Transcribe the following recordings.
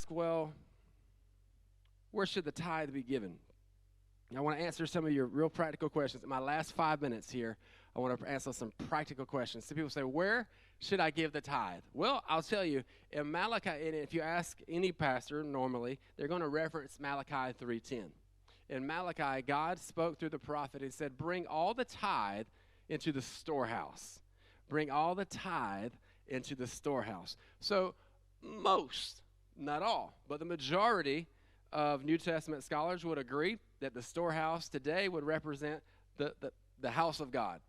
ask, well, where should the tithe be given? I want to answer some of your real practical questions. In my last 5 minutes here, I want to answer some practical questions. Some people say, where should I give the tithe? Well, I'll tell you, in Malachi, and if you ask any pastor normally, they're going to reference Malachi 3:10. In Malachi, God spoke through the prophet and said, bring all the tithe into the storehouse. Bring all the tithe into the storehouse. So most, not all, but the majority of New Testament scholars would agree that the storehouse today would represent the house of God.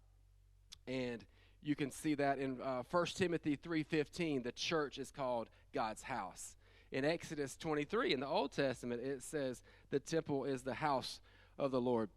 And you can see that in 1 Timothy 3:15, the church is called God's house. In Exodus 23, in the Old Testament, it says the temple is the house of the Lord.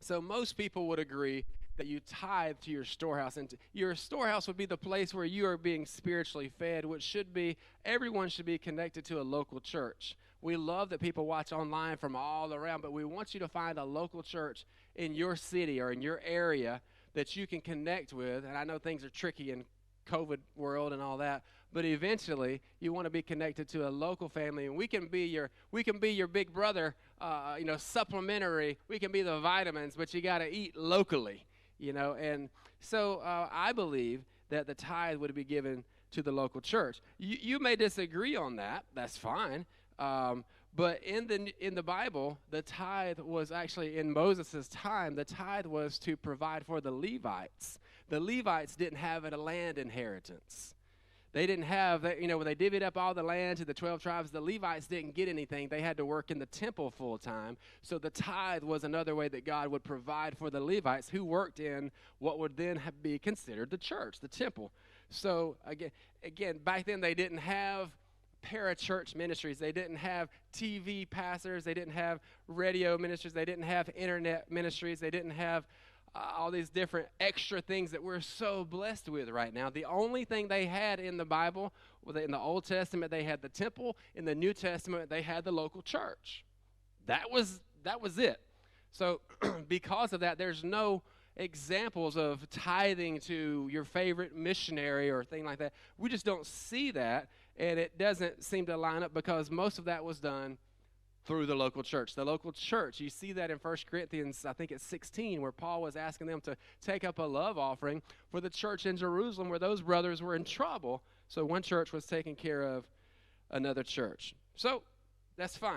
So most people would agree that you tithe to your storehouse. And your storehouse would be the place where you are being spiritually fed, which should be, everyone should be connected to a local church. We love that people watch online from all around, but we want you to find a local church in your city or in your area that you can connect with. And I know things are tricky in COVID world and all that, but eventually you want to be connected to a local family, and we can be your big brother, supplementary. We can be the vitamins, but you got to eat locally, And so I believe that the tithe would be given to the local church. You may disagree on that. That's fine. But in the Bible, the tithe was actually, in Moses' time, the tithe was to provide for the Levites. The Levites didn't have a land inheritance. They didn't have, when they divvied up all the land to the 12 tribes, the Levites didn't get anything. They had to work in the temple full time. So the tithe was another way that God would provide for the Levites who worked in what would then be considered the church, the temple. So again, back then they didn't have parachurch ministries. They didn't have TV pastors. They didn't have radio ministries. They didn't have internet ministries. They didn't have all these different extra things that we're so blessed with right now. The only thing they had in the Bible, in the Old Testament, they had the temple. In the New Testament, they had the local church. That was it. So because of that, there's no examples of tithing to your favorite missionary or thing like that. We just don't see that, and it doesn't seem to line up because most of that was done through the local church. The local church, you see that in 1 Corinthians, I think it's 16, where Paul was asking them to take up a love offering for the church in Jerusalem where those brothers were in trouble. So one church was taking care of another church. So that's fine.